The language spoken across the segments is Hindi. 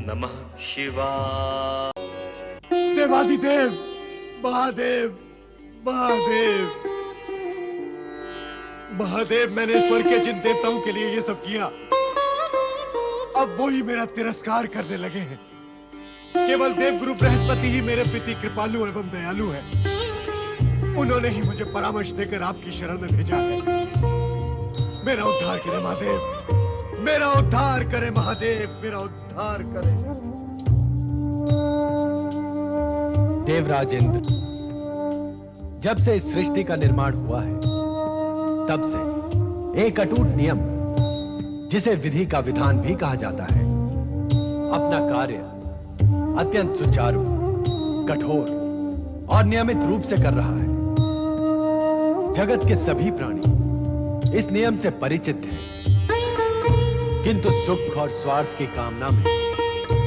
नमः शिवाय। देवादिदेव, महादेव, महादेव, महादेव, मैंने स्वर्ग के जिन देवताओं के लिए ये सब किया, अब वो ही मेरा तिरस्कार करने लगे हैं। केवल देवगुरु बृहस्पति ही मेरे प्रति कृपालु एवं दयालु है। उन्होंने ही मुझे परामर्श देकर आपकी शरण में भेजा है। मेरा उद्धार करे महादेव, मेरा उद्धार करे महादेव, मेरा उद्धार करे। देवराज इंद्र, जब से इस सृष्टि का निर्माण हुआ है, तब से एक अटूट नियम, जिसे विधि का विधान भी कहा जाता है, अपना कार्य अत्यंत सुचारू, कठोर और नियमित रूप से कर रहा है। जगत के सभी प्राणी इस नियम से परिचित हैं, किंतु सुख और स्वार्थ की कामना में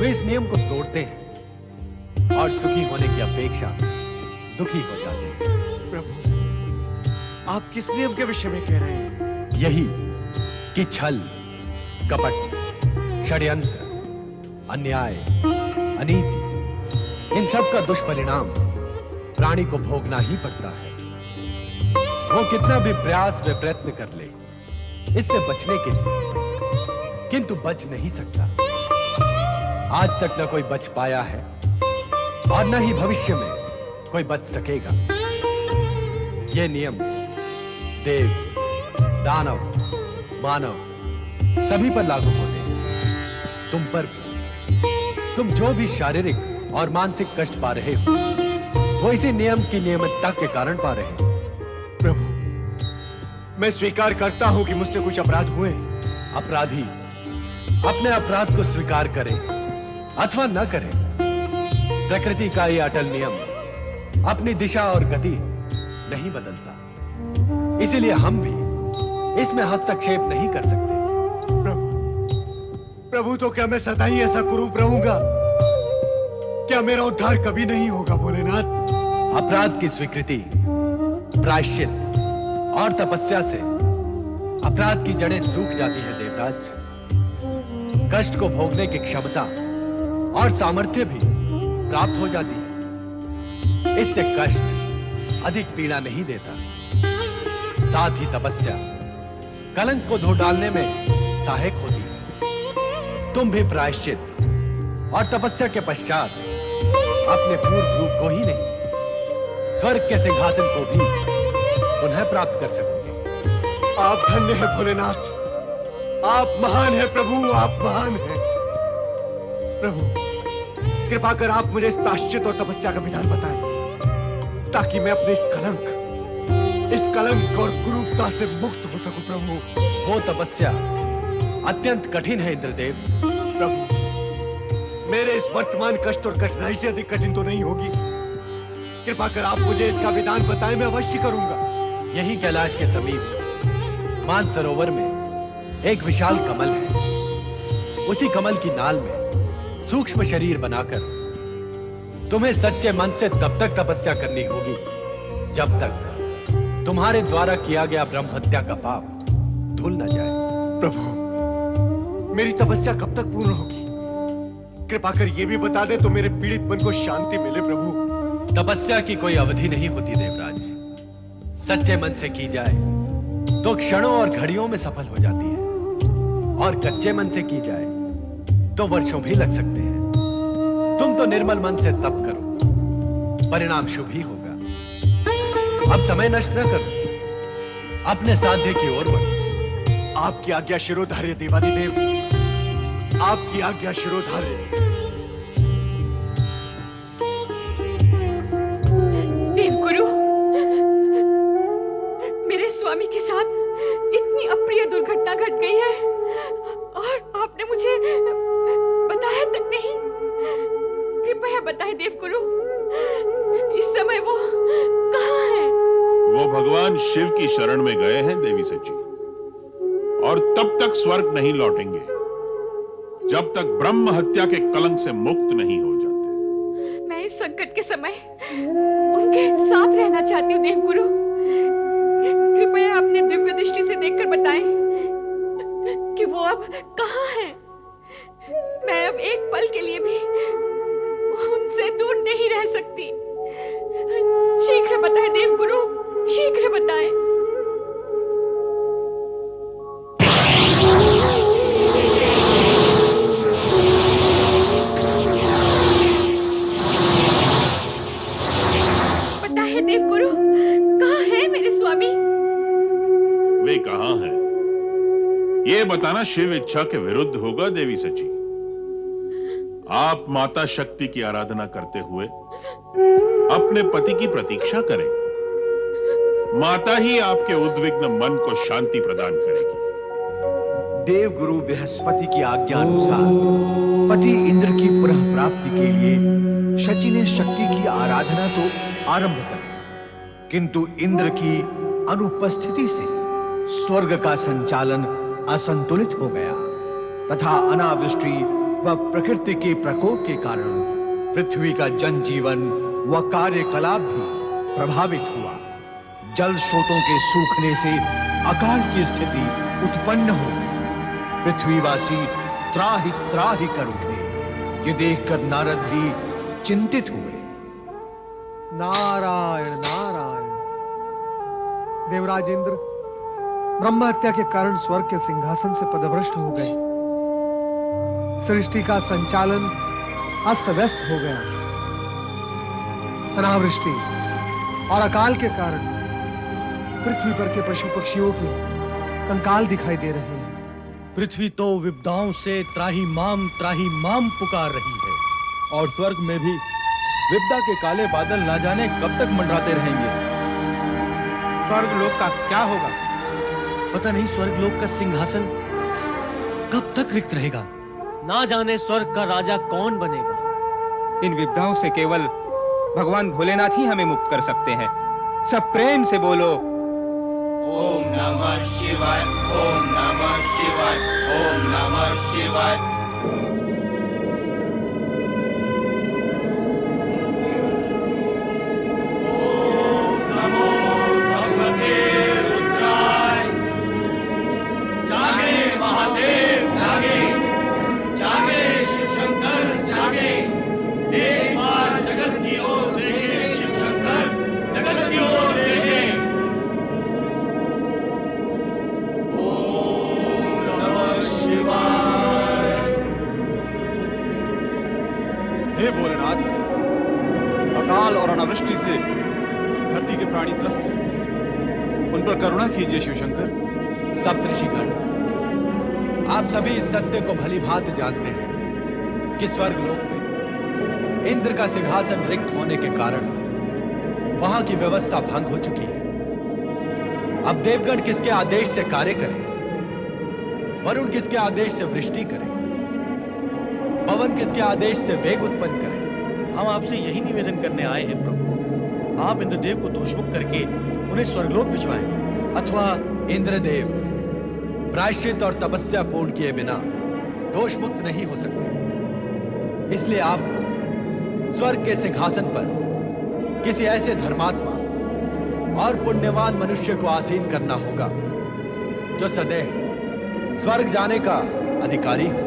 वे इस नियम को तोड़ते हैं और सुखी होने की अपेक्षा दुखी हो जाते हैं। प्रभु, आप किस नियम के विषय में कह रहे हैं? यही कि छल, कपट, षड्यंत्र, अन्याय, अनीति, इन सब का दुष्परिणाम प्राणी को भोगना ही पड़ता है। वो कितना भी प्रयास व प्रयत्न कर ले इससे बचने के लिए, किंतु बच नहीं सकता। आज तक न कोई बच पाया है और न ही भविष्य में कोई बच सकेगा। ये नियम देव, दानव, मानव सभी पर लागू होते हैं। तुम पर भी। तुम जो भी शारीरिक और मानसिक कष्ट पा रहे हो, वो इसी नियम की नियमितता के कारण पा रहे हो। प्रभु, मैं स्वीकार करता हूं कि मुझसे कुछ अपराध हुए। अपराधी अपने अपराध को स्वीकार करे अथवा न करे, प्रकृति का ये अटल नियम अपनी दिशा और गति नहीं बदलता। इसीलिए हम भी इसमें हस्तक्षेप नहीं कर सकते। प्रभु, तो क्या मैं सदा ही ऐसा कुरूप रहूंगा? क्या मेरा उद्धार कभी नहीं होगा भोलेनाथ? अपराध की स्वीकृति, प्रायश्चित और तपस्या से अपराध की जड़ें सूख जाती है देवराज। कष्ट को भोगने की क्षमता और सामर्थ्य भी प्राप्त हो जाती है। इससे कष्ट अधिक पीड़ा नहीं देता। साथ ही तपस्या कलंक को धो डालने में सहायक होती है। तुम भी प्रायश्चित और तपस्या के पश्चात अपने पूर्व रूप को ही नहीं, स्वर्ग के सिंहासन को भी पुनः प्राप्त कर सकोगे। आप धन्य हैं भोलेनाथ, आप महान हैं प्रभु, आप महान हैं। प्रभु, कृपा कर आप मुझे इस प्रायश्चित और तपस्या का विधान बताएं, ताकि मैं अपने इस कलंक और कुरूपता से मुक्त हो सकूं। प्रभु, वो तपस्या अत्यंत कठिन है इंद्रदेव। प्रभु, मेरे इस वर्तमान कष्ट और कठिनाई से अधिक कठिन तो नहीं होगी। कृपा कर आप मुझे इसका विधान बताएं, मैं अवश्य करूंगा। यही कैलाश के समीप मानसरोवर में एक विशाल कमल है। उसी कमल की नाल में सूक्ष्म शरीर बनाकर तुम्हें सच्चे मन से तब तक तपस्या करनी होगी जब तक तुम्हारे द्वारा किया गया ब्रह्म हत्या का पाप धुल न जाए। प्रभु, मेरी तपस्या कब तक पूर्ण होगी? कृपा कर ये भी बता दे तो मेरे पीड़ित मन को शांति मिले। प्रभु, तपस्या की कोई अवधि नहीं होती देवराज। सच्चे मन से की जाए तो क्षणों और घड़ियों में सफल हो जाती है, और कच्चे मन से की जाए तो वर्षों भी लग सकते हैं। तुम तो निर्मल मन से तप करो, परिणाम शुभ ही होगा। अब समय नष्ट न करो, अपने साध्य की ओर बढ़ो। आपकी आज्ञा शिरोधार्य देवादिदेव, आपकी आज्ञा शिरोधार्य। देवगुरु, मेरे स्वामी के साथ इतनी अप्रिय दुर्घटना घट गई है और आपने मुझे बताया तक नहीं। कृपया बताएं देवगुरु, इस समय वो कहाँ है? वो भगवान शिव की शरण में गए हैं देवी सच्ची, और तब तक स्वर्ग नहीं लौटेंगे जब तक ब्रह्म हत्या के कलंक से मुक्त नहीं हो जाते। मैं इस संकट के समय उनके साथ रहना चाहती हूँ देवगुरु। कृपया अपने दिव्य दृष्टि से देखकर बताएं कि वो अब कहाँ हैं। मैं अब एक पल के बताना शिव इच्छा के विरुद्ध होगा देवी सची। आप माता शक्ति की आराधना करते हुए अपने पति की प्रतीक्षा करें। माता ही आपके उद्विग्न मन को शांति प्रदान करेगी। देवगुरु बृहस्पति की आज्ञा अनुसार पति इंद्र की पुनः प्राप्ति के लिए शची ने शक्ति की आराधना तो आरंभ कर दी, किंतु इंद्र की अनुपस्थिति से स्वर्ग का संचालन असंतुलित हो गया तथा अनावृष्टि व प्रकृति के प्रकोप के कारण पृथ्वी का जनजीवन व कार्यकलाप भी प्रभावित हुआ। जल स्रोतों के सूखने से अकाल की स्थिति उत्पन्न हो गई। पृथ्वीवासी त्राहि त्राहि कर उठे। ये देखकर नारद भी चिंतित हुए। नारायण नारायण। देवराज इंद्र ब्रह्म हत्या के कारण स्वर्ग के सिंहासन से पदभ्रष्ट हो गए। सृष्टि का संचालन अस्त व्यस्त हो गया। अनावृष्टि और अकाल के कारण पृथ्वी पर के पशु पक्षियों के कंकाल दिखाई दे रहे हैं। पृथ्वी तो विपदाओं से त्राही माम पुकार रही है, और स्वर्ग में भी विपदा के काले बादल ना जाने कब तक मंडराते रहेंगे। स्वर्ग लोक का क्या होगा? पता नहीं स्वर्गलोक का सिंहासन कब तक रिक्त रहेगा। ना जाने स्वर्ग का राजा कौन बनेगा। इन विपदाओं से केवल भगवान भोलेनाथ ही हमें मुक्त कर सकते हैं। सब प्रेम से बोलो ओम नमः शिवाय, ओम नमः शिवाय, ओम नमः शिवाय। ओम नमो भगवते रुद्राय। जागे महादेव जागे, जागे शिव शंकर जागे। एक बार जगत की ओर देखे शिव शंकर, जगत की ओर देखे। हे भोलेनाथ, अकाल और अनावृष्टि से धरती के प्राणी त्रस्त हैं। उन पर करुणा कीजिए शिवशंकर। सप्तऋषिगण, आप सभी इस सत्य को भली भांति जानते हैं कि स्वर्गलोक में इंद्र का सिंहासन रिक्त होने के कारण वहां की व्यवस्था भंग हो चुकी है। अब देवगण किसके आदेश से कार्य करें, वरुण किसके आदेश से वृष्टि करें, पवन किसके आदेश से वेग उत्पन्न करें। हम आपसे यही निवेदन करने आए हैं प्रभु, आप इंद्रदेव को दोषमुक्त करके उन्हें स्वर्गलोक भिजवाएं, अथवा इंद्रदेव प्रायश्चित और तपस्या पूर्ण किए बिना दोष मुक्त नहीं हो सकते। इसलिए आपको स्वर्ग के सिंहासन पर किसी ऐसे धर्मात्मा और पुण्यवान मनुष्य को आसीन करना होगा जो सदैव स्वर्ग जाने का अधिकारी हो।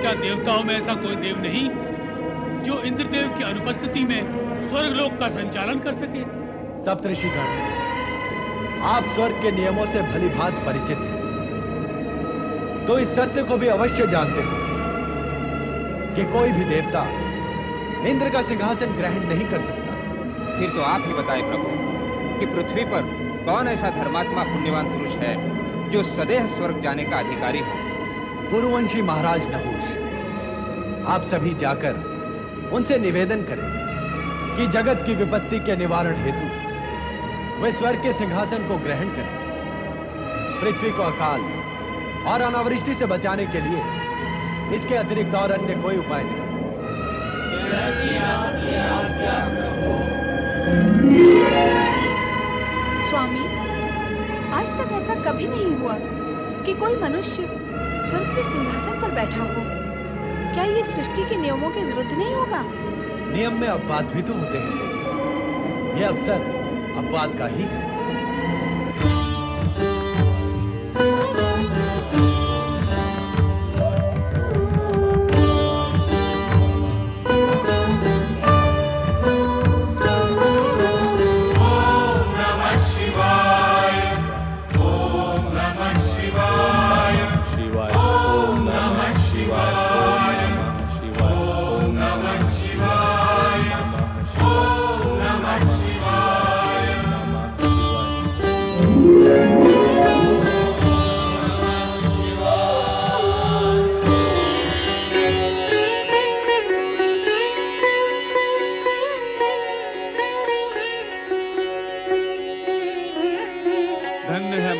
क्या देवताओं में ऐसा कोई देव नहीं जो इंद्रदेव की अनुपस्थिति में स्वर्गलोक का संचालन कर सके? सप्तऋषिगण, आप स्वर्ग के नियमों से भली भांति परिचित हैं, तो इस सत्य को भी अवश्य जानते हो कि कोई भी देवता इंद्र का सिंहासन ग्रहण नहीं कर सकता। फिर तो आप ही बताएं प्रभु कि पृथ्वी पर कौन ऐसा धर्मात्मा पुण्यवान पुरुष है जो सदैव स्वर्ग जाने का अधिकारी हो। गुरुवंशी महाराज नहुष, आप सभी जाकर उनसे निवेदन करें कि जगत की विपत्ति के निवारण हेतु वे स्वर्ग के सिंहासन को ग्रहण करें। पृथ्वी को अकाल और अनावृष्टि से बचाने के लिए इसके अतिरिक्त और अन्य कोई उपाय नहीं। स्वामी, आज तक ऐसा कभी नहीं हुआ कि कोई मनुष्य स्वर्ग के सिंहासन पर बैठा हो। क्या ये सृष्टि के नियमों के विरुद्ध नहीं होगा? नियम में अपवाद भी तो होते हैं देवी। ये अवसर अपवाद का ही है। शिवाय।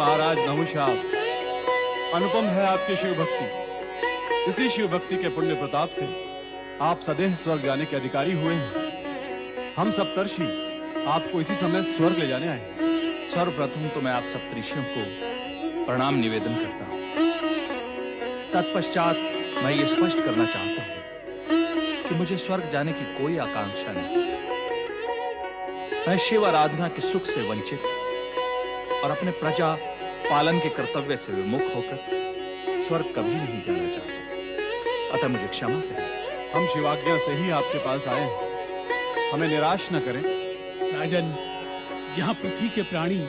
महाराज नहुष आप, अनुपम है आपकी शिव भक्ति। इसी शिव भक्ति के पुण्य प्रताप से आप सदैव स्वर्ग जाने के अधिकारी हुए हैं। हम सप्तर्षि आपको इसी समय स्वर्ग ले जाने आए। सर्वप्रथम तो मैं आप सप्तऋषियों को प्रणाम निवेदन करता हूं। तत्पश्चात मैं ये स्पष्ट करना चाहता हूं कि मुझे स्वर्ग जाने की कोई आकांक्षा नहीं। मैं शिव आराधना के सुख से वंचित और अपने प्रजा पालन के कर्तव्य से विमुख होकर स्वर्ग कभी नहीं जाना चाहता। अतः मुझे क्षमा करें। हम शिवाज्ञा से ही आपके पास आए हैं, हमें निराश न करें। राजन, जहाँ पृथ्वी के प्राणी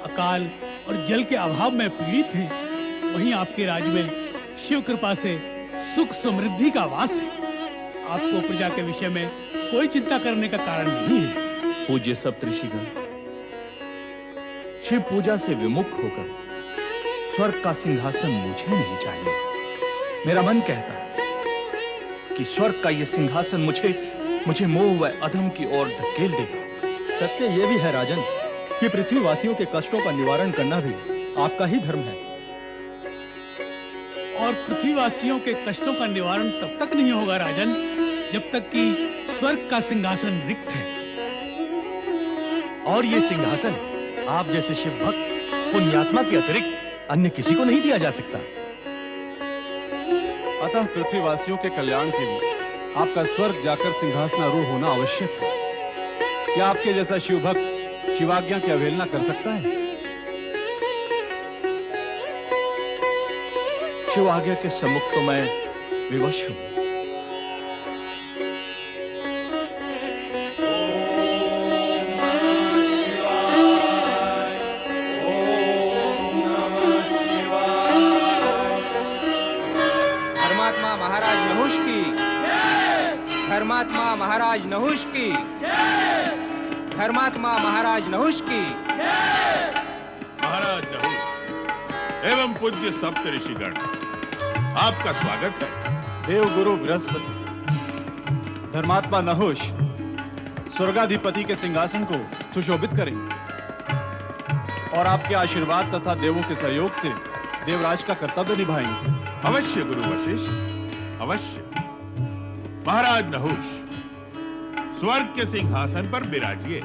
अकाल और जल के अभाव में पीड़ित हैं, वहीं आपके राज्य में शिव कृपा से सुख समृद्धि का वास है। आपको प्रजा के विषय में कोई चिंता करने का कारण नहीं है। पूज्य सप्तऋषिगण, शिव पूजा से विमुख होकर स्वर्ग का सिंहासन मुझे नहीं चाहिए। मेरा मन कहता है कि स्वर्ग का यह सिंहासन मुझे मोह व अधम की ओर धकेल देगा। सत्य ये भी है राजन कि पृथ्वीवासियों के कष्टों का निवारण करना भी आपका ही धर्म है। और पृथ्वीवासियों के कष्टों का निवारण तब तक नहीं होगा राजन, जब तक कि स्वर्ग का सिंहासन रिक्त है। और ये सिंहासन आप जैसे शिव भक्त पुण्यात्मा के अतिरिक्त अन्य किसी को नहीं दिया जा सकता। अतः पृथ्वीवासियों के कल्याण के लिए आपका स्वर्ग जाकर सिंहासनारूढ़ होना आवश्यक है। क्या आपके जैसा शिव भक्त शिवाज्ञा की अवहेलना कर सकता है? शिव आज्ञा के सम्मुख तो मैं विवश हूं। धर्मात्मा महाराज नहुष की, धर्मात्मा महाराज नहुष की, धर्मात्मा महाराज नहुष की। महाराज नहुष एवं पूज्य सप्तऋषिगण, आपका स्वागत है। देव गुरु बृहस्पति, धर्मात्मा नहुष स्वर्गाधिपति के सिंहासन को सुशोभित करें और आपके आशीर्वाद तथा देवों के सहयोग से देवराज का कर्तव्य निभाएंगे। अवश्य गुरु वशिष्ठ, अवश्य। महाराज नहुष, स्वर्ग के सिंहासन पर विराजिए।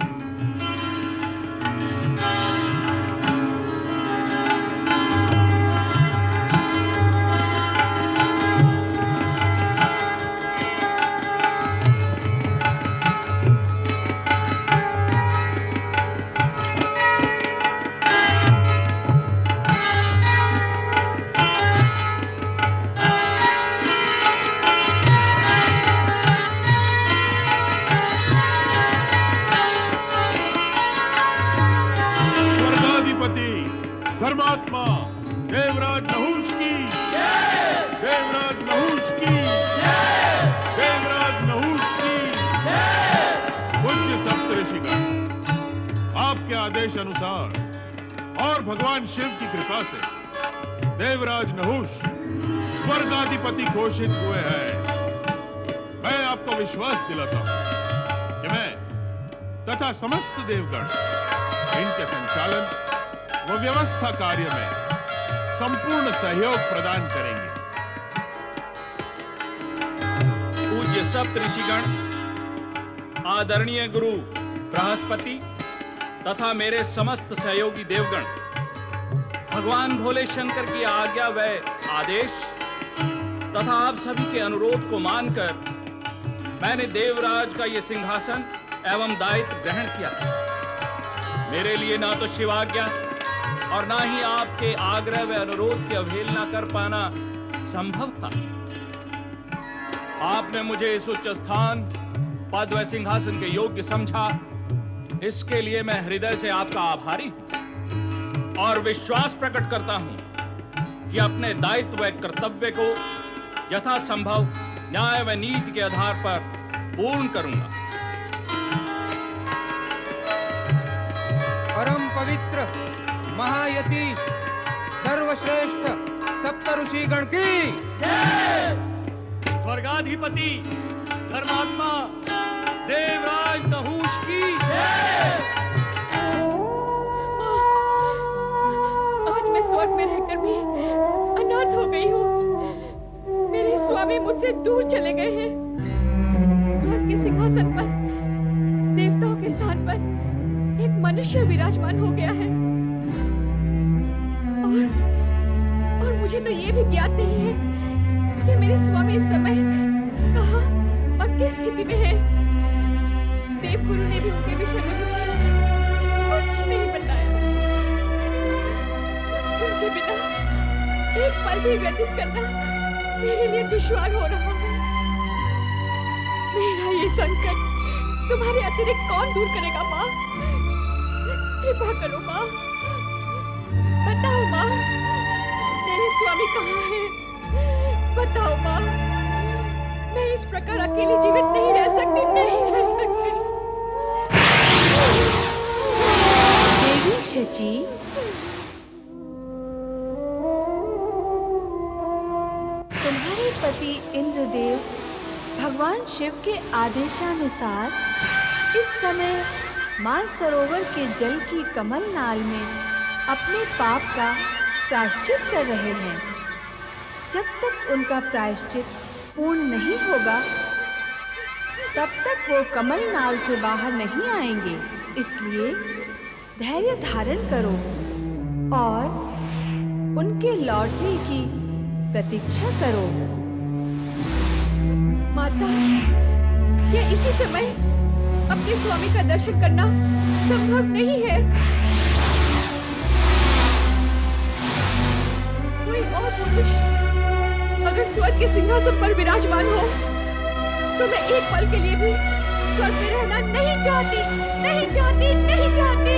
धर्मात्मा देवराज नहुष की, देवराज नहुष की, देवराज नहुष की। पूज्य सप्तऋषिगण, आपके आदेश अनुसार और भगवान शिव की कृपा से देवराज नहुष स्वर्गाधिपति घोषित हुए हैं। मैं आपको विश्वास दिलाता हूं कि मैं तथा समस्त देवगण इनके संचालन वो व्यवस्था कार्य में संपूर्ण सहयोग प्रदान करेंगे। पूज्य सप्तऋषिगण, आदरणीय गुरु बृहस्पति तथा मेरे समस्त सहयोगी देवगण, भगवान भोले शंकर की आज्ञा व आदेश तथा आप सभी के अनुरोध को मानकर मैंने देवराज का यह सिंहासन एवं दायित्व ग्रहण किया। मेरे लिए ना तो शिवाज्ञा और ना ही आपके आग्रह व अनुरोध की अवहेलना कर पाना संभव था। आपने मुझे इस उच्च स्थान, पद व सिंहासन के योग्य समझा, इसके लिए मैं हृदय से आपका आभारी हूं और विश्वास प्रकट करता हूं कि अपने दायित्व व कर्तव्य को यथासंभव न्याय व नीति के आधार पर पूर्ण करूंगा। परम पवित्र महायति सर्वश्रेष्ठ सप्तऋषिगण की जय। स्वर्गाधिपति धर्मात्मा देवराज नहुष की जय। मुझसे दूर चले गए हैं। स्वर्ग के सिंहासन पर, देवताओं के स्थान पर एक मनुष्य विराजमान हो गया है। और मुझे तो ये भी ज्ञात नहीं है कि मेरे स्वामी इस समय कहाँ और किस स्थिति में है। देवगुरु ने भी उनके विषय में मुझे कुछ नहीं बताया। उनके बिना एक पल भी व्यतीत करना मेरे लिए दुश्वार हो रहा है। मेरा ये संकट तुम्हारे अतिरिक्त कौन दूर करेगा माँ? कृपा करो माँ, बताओ माँ, मेरे स्वामी कहाँ हैं? बताओ माँ, मैं इस प्रकार अकेली जीवित नहीं रह सकती, नहीं रह सकती। देवी शची, तुम्हारे पति इंद्रदेव भगवान शिव के आदेशानुसार इस समय मानसरोवर के जल की कमल नाल में अपने पाप का प्रायश्चित कर रहे हैं। जब तक उनका प्रायश्चित पूर्ण नहीं होगा तब तक वो कमल नाल से बाहर नहीं आएंगे। इसलिए धैर्य धारण करो और उनके लौटने की प्रतीक्षा करो। माता, क्या इसी समय अपने स्वामी का दर्शन करना संभव नहीं है? कोई और पुरुष अगर स्वर्ग के सिंहासन पर विराजमान हो तो मैं एक पल के लिए भी स्वर्ग में रहना नहीं चाहती, नहीं चाहती, नहीं चाहती।